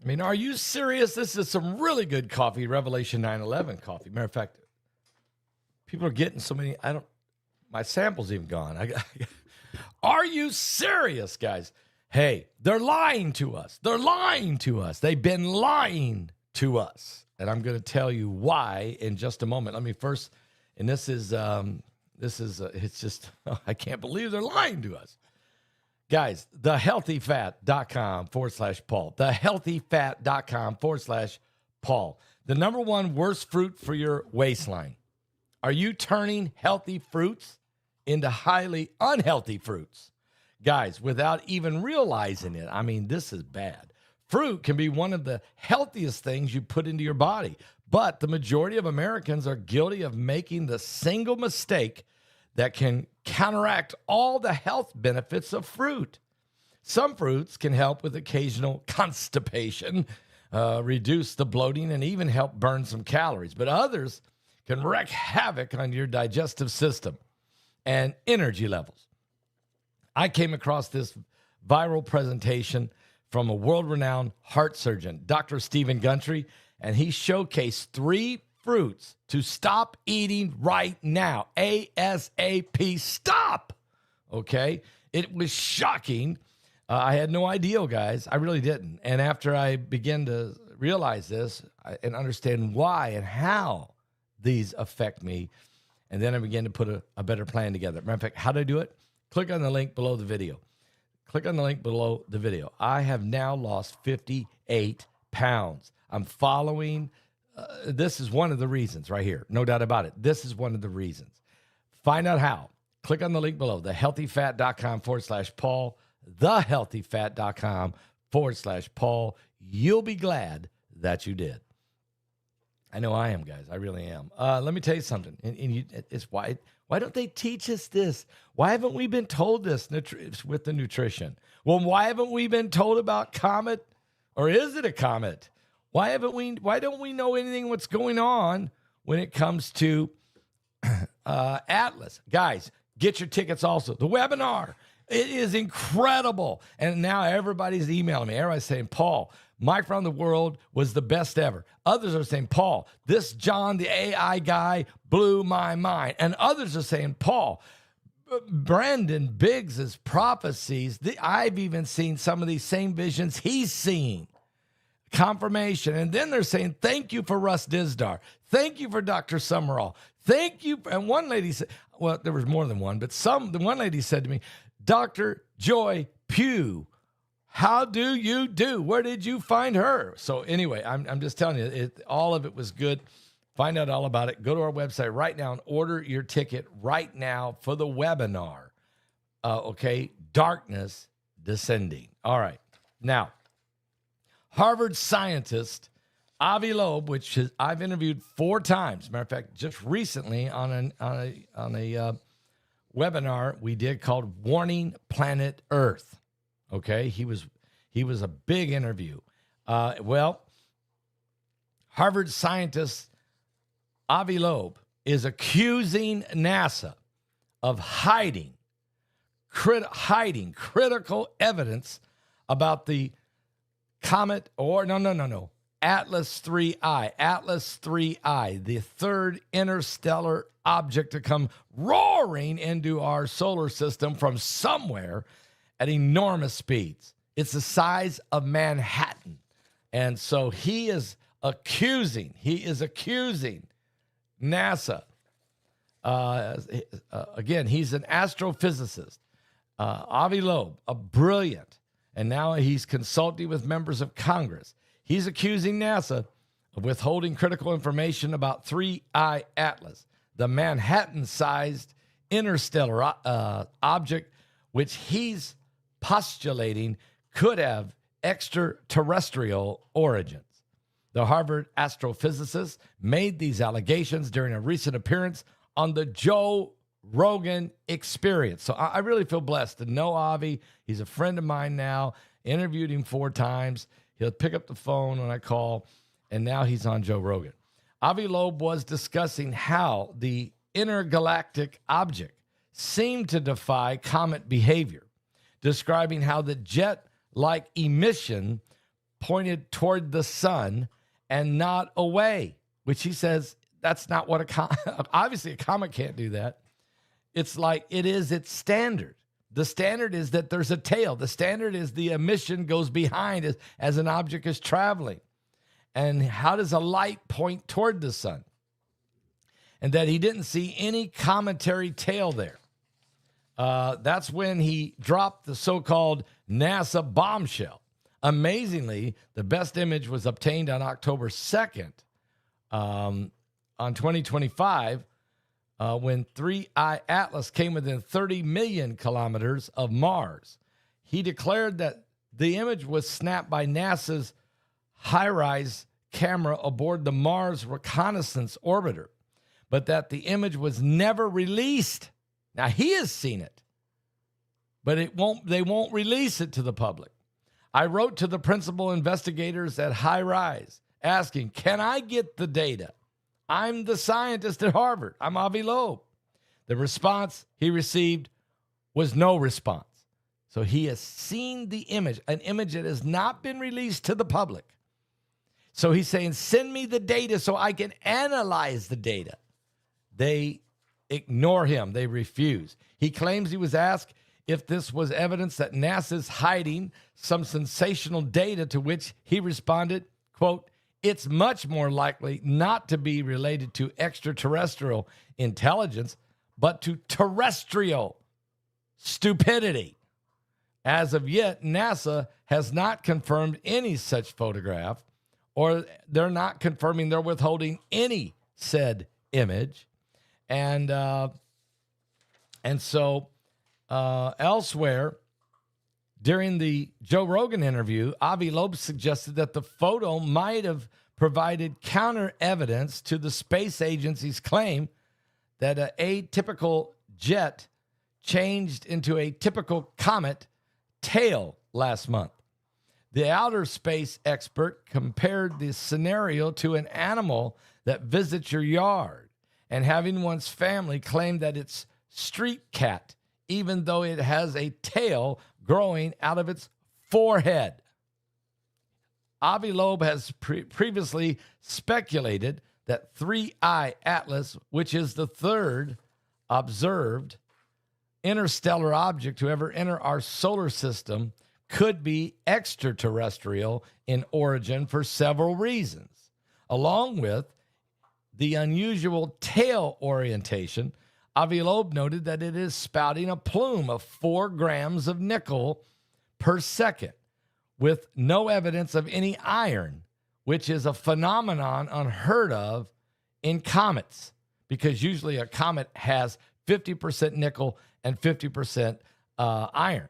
I mean, are you serious? This is some really good coffee, Revelation 911 coffee. Matter of fact, people are getting so many. My sample's even gone. Are you serious, guys? Hey, they're lying to us. They're lying to us. They've been lying to us. And I'm going to tell you why in just a moment. Let me first, and it's just, I can't believe they're lying to us. Guys, thehealthyfat.com/Paul. Thehealthyfat.com/Paul. The number one worst fruit for your waistline. Are you turning healthy fruits into highly unhealthy fruits? Guys, without even realizing it, I mean, this is bad. Fruit can be one of the healthiest things you put into your body, but the majority of Americans are guilty of making the single mistake that can counteract all the health benefits of fruit. Some fruits can help with occasional constipation, reduce the bloating, and even help burn some calories, but others can wreak havoc on your digestive system and energy levels. I came across this viral presentation from a world-renowned heart surgeon, Dr. Stephen Gundry, and he showcased 3 fruits to stop eating right now. ASAP, stop! Okay? It was shocking. I had no idea, guys. I really didn't. And after I began to realize this and understand why and how these affect me, and then I began to put a better plan together. Matter of fact, how do I do it? Click on the link below the video. Click on the link below the video. I have now lost 58 pounds. I'm following. This is one of the reasons right here. No doubt about it. This is one of the reasons. Find out how. Click on the link below, thehealthyfat.com/Paul, thehealthyfat.com/Paul. You'll be glad that you did. I know I am, guys. I really am. Let me tell you something. It's why don't they teach us this? Why haven't we been told this with the nutrition? Well, why haven't we been told about Comet? Or is it a comet? Why don't we know anything what's going on when it comes to Atlas? Guys, get your tickets also. The webinar. It is incredible. And now everybody's emailing me. Everybody's saying, Paul, Mike Around the World was the best ever. Others are saying, Paul, this John, the AI guy, blew my mind. And others are saying, Paul, Brandon Biggs' prophecies, I've even seen some of these same visions he's seen. Confirmation. And then they're saying, thank you for Russ Dizdar. Thank you for Dr. Summerall. Thank you. And one lady said, well, there was more than one, but the one lady said to me, Dr. Joy Pugh, how do you do? Where did you find her? So anyway, I'm just telling you, all of it was good. Find out all about it. Go to our website right now and order your ticket right now for the webinar. Okay, Darkness Descending. All right. Now, Harvard scientist Avi Loeb, which I've interviewed 4 times. Matter of fact, just recently on a webinar we did called Warning Planet Earth. Okay, he was a big interview. Well, Harvard scientist Avi Loeb is accusing NASA of hiding critical evidence about the comet, or no, Atlas 3I. Atlas 3I, the third interstellar object to come roaring into our solar system from somewhere at enormous speeds. It's the size of Manhattan. And so he is accusing NASA. Again, he's an astrophysicist. Avi Loeb, a brilliant, and now he's consulting with members of Congress. He's accusing NASA of withholding critical information about 3I Atlas, the Manhattan-sized interstellar object, which he's postulating could have extraterrestrial origins. The Harvard astrophysicist made these allegations during a recent appearance on the Joe Rogan Experience. So I really feel blessed to know Avi. He's a friend of mine now. Interviewed him 4 times. He'll pick up the phone when I call, and now he's on Joe Rogan. Avi Loeb was discussing how the intergalactic object seemed to defy comet behavior, describing how the jet-like emission pointed toward the sun and not away, which he says that's not what obviously a comet can't do that. It's like its standard. The standard is that there's a tail. The standard is the emission goes behind as an object is traveling. And how does a light point toward the sun? And that he didn't see any cometary tail there. That's when he dropped the so-called NASA bombshell. Amazingly, the best image was obtained on October 2nd on 2025 when 3I Atlas came within 30 million kilometers of Mars. He declared that the image was snapped by NASA's HiRISE camera aboard the Mars Reconnaissance Orbiter, but that the image was never released. Now, he has seen it, but they won't release it to the public. I wrote to the principal investigators at HiRISE asking, can I get the data? I'm the scientist at Harvard. I'm Avi Loeb. The response he received was no response. So he has seen the image, an image that has not been released to the public. So he's saying, send me the data so I can analyze the data. They ignore him. They refuse. He claims he was asked if this was evidence that NASA's hiding some sensational data, to which he responded, quote, it's much more likely not to be related to extraterrestrial intelligence, but to terrestrial stupidity. As of yet, NASA has not confirmed any such photograph, or they're not confirming they're withholding any said image. And so elsewhere, during the Joe Rogan interview, Avi Loeb suggested that the photo might have provided counter evidence to the space agency's claim that an atypical jet changed into a typical comet tail last month. The outer space expert compared the scenario to an animal that visits your yard and having one's family claim that it's street cat, even though it has a tail growing out of its forehead. Avi Loeb has previously speculated that 3I Atlas, which is the third observed interstellar object to ever enter our solar system, could be extraterrestrial in origin for several reasons. Along with the unusual tail orientation, Avi Loeb noted that it is spouting a plume of 4 grams of nickel per second with no evidence of any iron, which is a phenomenon unheard of in comets, because usually a comet has 50% nickel and 50% iron.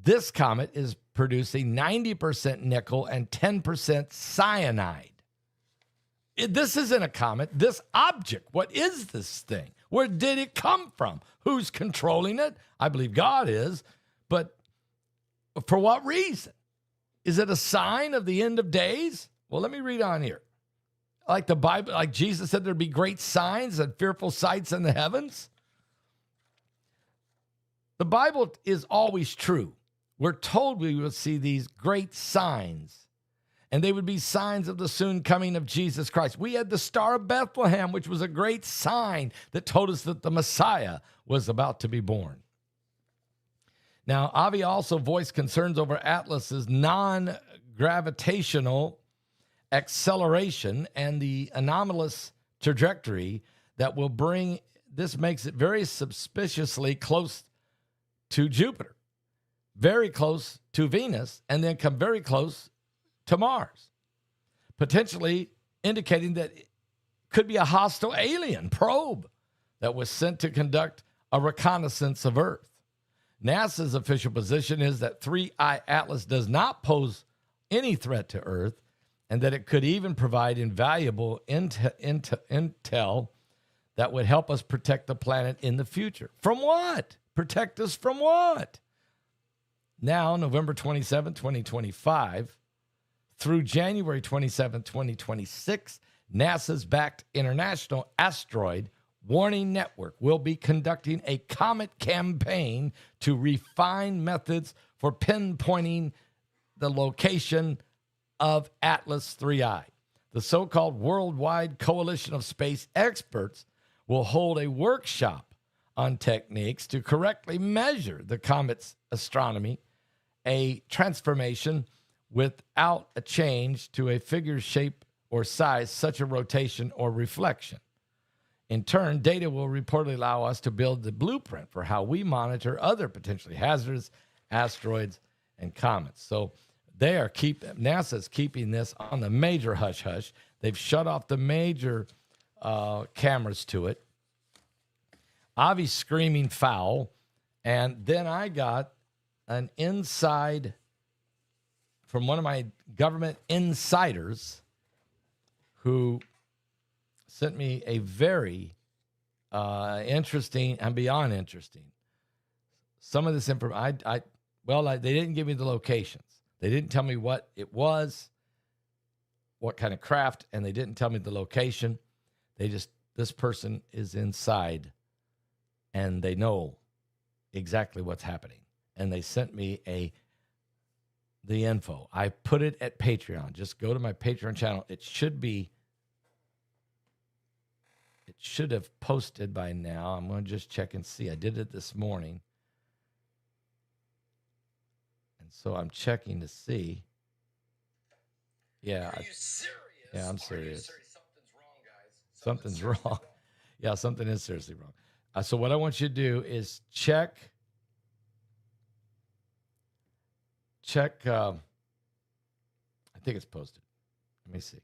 This comet is producing 90% nickel and 10% cyanide. This isn't a comet. This object, what is this thing? Where did it come from? Who's controlling it? I believe God is. But for what reason? Is it a sign of the end of days? Well, let me read on here. Like the Bible, like Jesus said, there'd be great signs and fearful sights in the heavens. The Bible is always true. We're told we will see these great signs, and they would be signs of the soon coming of Jesus Christ. We had the Star of Bethlehem, which was a great sign that told us that the Messiah was about to be born. Now, Avi also voiced concerns over Atlas's non-gravitational acceleration and the anomalous trajectory that will bring, this makes it very suspiciously close to Jupiter, very close to Venus, and then come very close to Mars, potentially indicating that it could be a hostile alien probe that was sent to conduct a reconnaissance of Earth. NASA's official position is that 3I Atlas does not pose any threat to Earth, and that it could even provide invaluable intel that would help us protect the planet in the future. From what? Protect us from what? Now, November 27, 2025, through January 27, 2026, NASA's backed International Asteroid Warning Network will be conducting a comet campaign to refine methods for pinpointing the location of Atlas 3I. The so-called Worldwide Coalition of Space Experts will hold a workshop on techniques to correctly measure the comet's astronomy, a transformation without a change to a figure shape or size, such a rotation or reflection. In turn, data will reportedly allow us to build the blueprint for how we monitor other potentially hazardous asteroids and comets. So NASA's keeping this on the major hush-hush. They've shut off the major cameras to it. Avi's screaming foul. And then I got an inside from one of my government insiders who sent me a very interesting and beyond interesting. Some of this information, they didn't give me the locations. They didn't tell me what it was, what kind of craft, and they didn't tell me the location. This person is inside, and they know exactly what's happening. And they sent me the info. I put it at Patreon. Just go to my Patreon channel. It should have posted by now. I'm going to just check and see. I did it this morning. And so I'm checking to see. Yeah. Are you serious? Yeah, I'm serious. Something's wrong, guys. Something's wrong. Yeah, something is seriously wrong. So what I want you to do is check. I think it's posted. Let me see.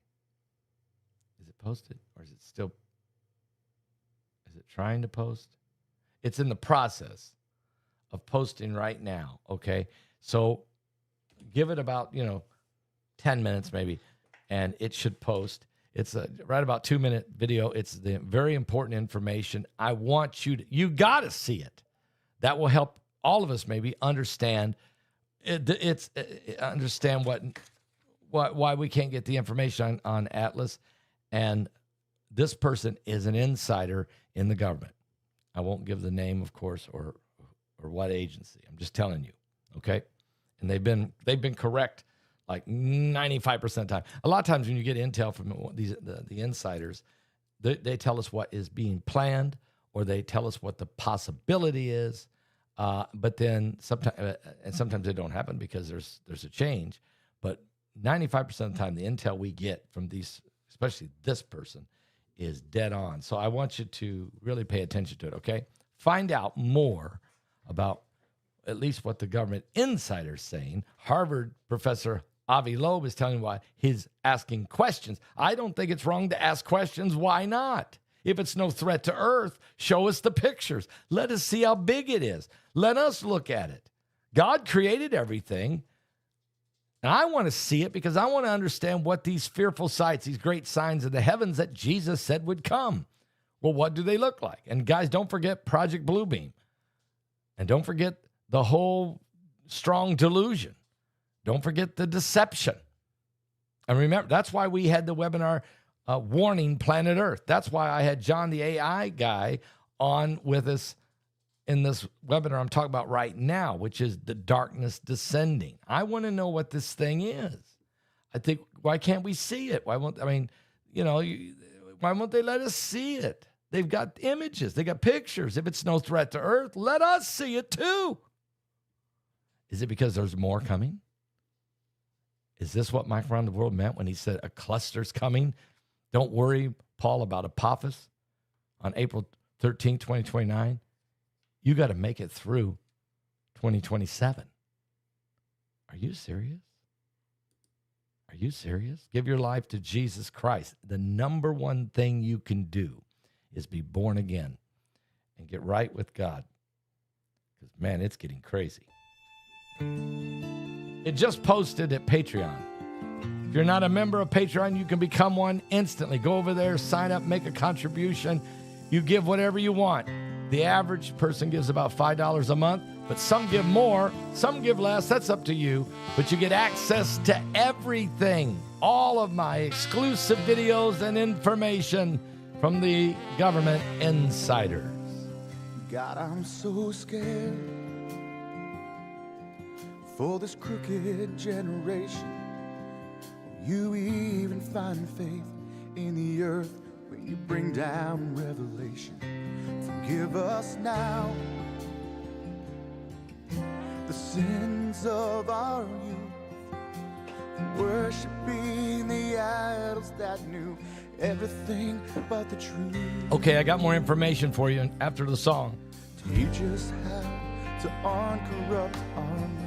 Is it posted or is it still? Is it trying to post? It's in the process of posting right now. Okay. So give it about, 10 minutes maybe, and it should post. It's a right about 2-minute video. It's the very important information. I want you got to see it. That will help all of us maybe understand understand why we can't get the information on Atlas. And this person is an insider in the government. I won't give the name, of course, or what agency. I'm just telling you, okay? And they've been correct like 95% of the time. A lot of times when you get intel from the insiders, they tell us what is being planned, or they tell us what the possibility is. But then sometimes they don't happen because there's a change. But 95% of the time, the intel we get from these, especially this person, is dead on. So I want you to really pay attention to it, okay? Find out more about at least what the government insider's saying. Harvard professor Avi Loeb is telling you why he's asking questions. I don't think it's wrong to ask questions. Why not? If it's no threat to Earth, show us the pictures. Let us see how big it is. Let us look at it. God created everything. And I want to see it because I want to understand what these fearful sights, these great signs of the heavens that Jesus said would come. Well, what do they look like? And guys, don't forget Project Bluebeam. And don't forget the whole strong delusion. Don't forget the deception. And remember, that's why we had the webinar Warning Planet Earth. That's why I had John, the AI guy, on with us in this webinar I'm talking about right now, which is the darkness descending. I want to know what this thing is. I think, why can't we see it? Why won't they let us see it? They've got images. They got pictures. If it's no threat to Earth, let us see it too. Is it because there's more coming? Is this what Mike Around the World meant when he said a cluster's coming? Don't worry, Paul, about Apophis on April 13, 2029. You got to make it through 2027. Are you serious? Are you serious? Give your life to Jesus Christ. The number one thing you can do is be born again and get right with God. Because, man, it's getting crazy. It just posted at Patreon. If you're not a member of Patreon, you can become one instantly. Go over there, sign up, make a contribution. You give whatever you want. The average person gives about $5 a month, but some give more, some give less. That's up to you. But you get access to everything, all of my exclusive videos and information from the government insiders. God, I'm so scared for this crooked generation. You even find faith in the earth when you bring down revelation. Forgive us now the sins of our youth, worshiping the idols that knew everything but the truth. Okay, I got more information for you after the song. Teach us how to uncorrupt our minds.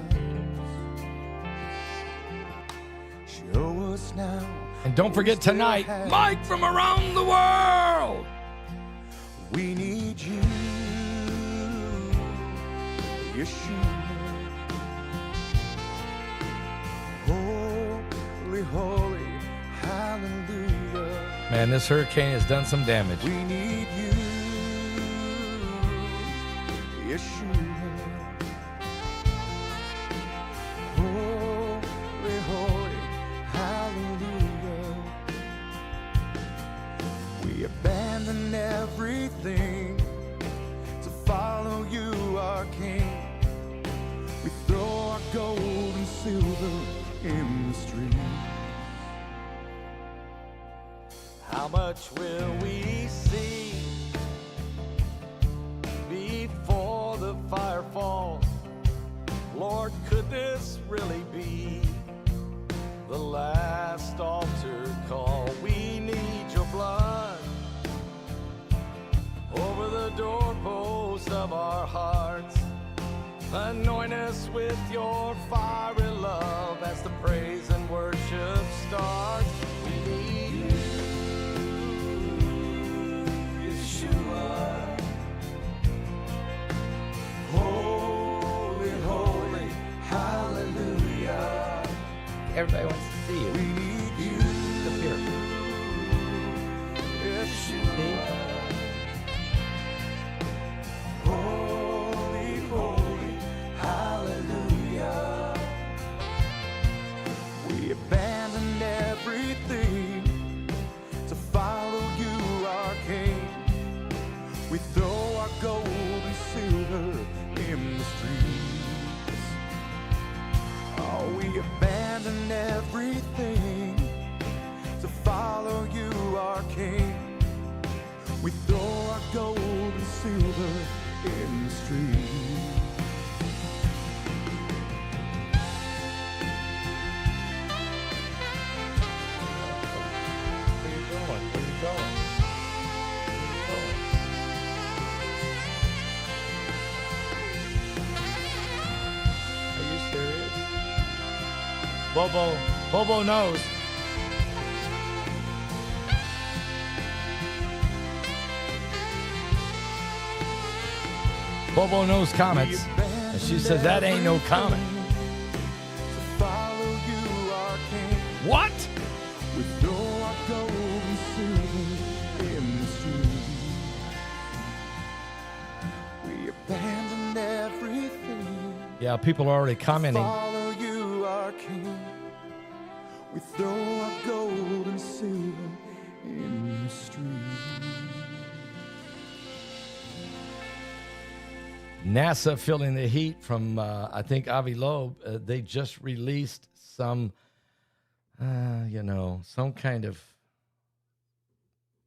Show us now. And don't forget tonight, Mike from around the world. We need you, Yeshua. Holy, holy, hallelujah. Man, this hurricane has done some damage. We need you, Yeshua. Holy, holy, hallelujah. We abandon everything to follow you, our King. We throw our gold and silver in the stream. How much will we see before the fire falls? Lord, could this really be the last altar call? We need your blood over the doorposts of our hearts. Anoint us with your fiery love as the praise and worship starts. We need you, Yeshua. Holy, holy, hallelujah. Everybody wants to see you. We need you, Up here. Yeshua. Holy, holy, hallelujah. We abandon everything to follow you, our King. We throw our gold and silver in the streets. Oh, we abandon everything to follow you, our King. We throw our gold and silver in the streets. Where you going? Where you going? Are you serious? Bobo knows. Bobo knows comments. And she says that ain't no comment. To follow you, our King. What? We throw our gold and silver in the streets. We abandon everything. Yeah, people are already commenting. Follow you, our King. We throw our gold and silver in the streets. NASA feeling the heat from, I think, Avi Loeb. They just released some, some kind of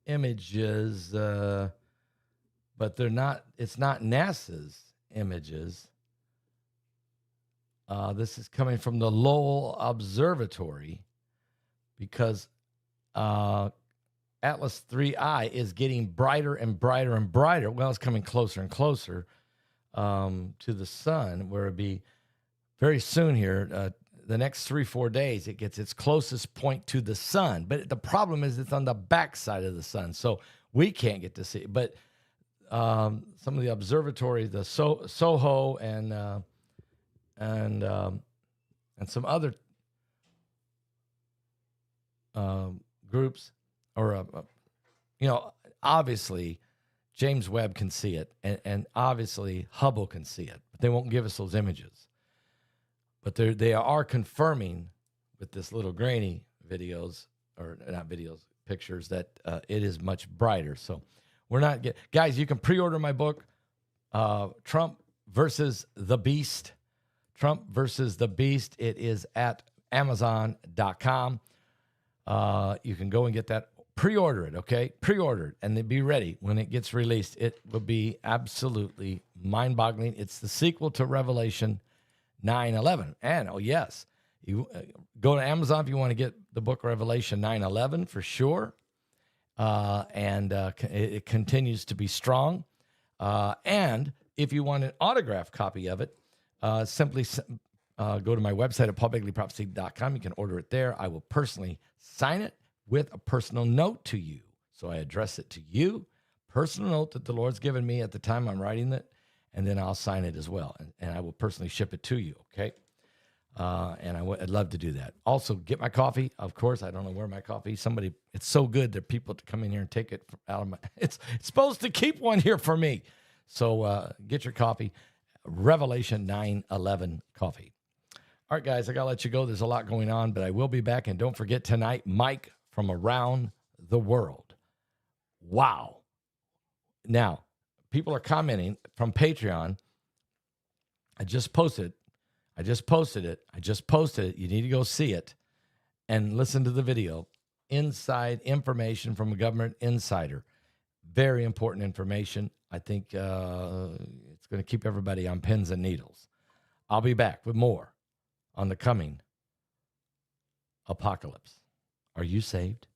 images, but they're not, it's not NASA's images. This is coming from the Lowell Observatory because Atlas 3I is getting brighter and brighter and brighter. Well, it's coming closer and closer to the sun, where it'll be very soon here, the next 3-4 days, it gets its closest point to the sun. But the problem is it's on the backside of the sun, so we can't get to see it. But some of the observatories, the Soho and some other groups, or obviously James Webb can see it, and obviously Hubble can see it, but they won't give us those images. But they are confirming with this little grainy videos, or not videos, pictures, that it is much brighter. So we're not guys, you can pre-order my book, Trump versus the Beast. Trump versus the Beast. It is at Amazon.com. You can go and get that. Pre-order it, okay? Pre-order it, and then be ready when it gets released. It will be absolutely mind-boggling. It's the sequel to Revelation 9:11. And, oh, yes, you go to Amazon if you want to get the book Revelation 9:11 for sure. It continues to be strong. And if you want an autographed copy of it, simply go to my website at paulbegleyprophecy.com. You can order it there. I will personally sign it with a personal note to you. So I address it to you, personal note that the Lord's given me at the time I'm writing it, and then I'll sign it as well. And I will personally ship it to you, okay? I'd love to do that. Also, get my coffee. Of course, I don't know where my coffee. It's so good that people to come in here and take it out of my. It's supposed to keep one here for me. So get your coffee. Revelation 9:11 coffee. All right, guys, I got to let you go. There's a lot going on, but I will be back. And don't forget tonight, Mike from around the world. Wow. Now, people are commenting from Patreon. I just posted it. You need to go see it and listen to the video. Inside information from a government insider. Very important information. I think it's going to keep everybody on pins and needles. I'll be back with more on the coming apocalypse. Are you saved?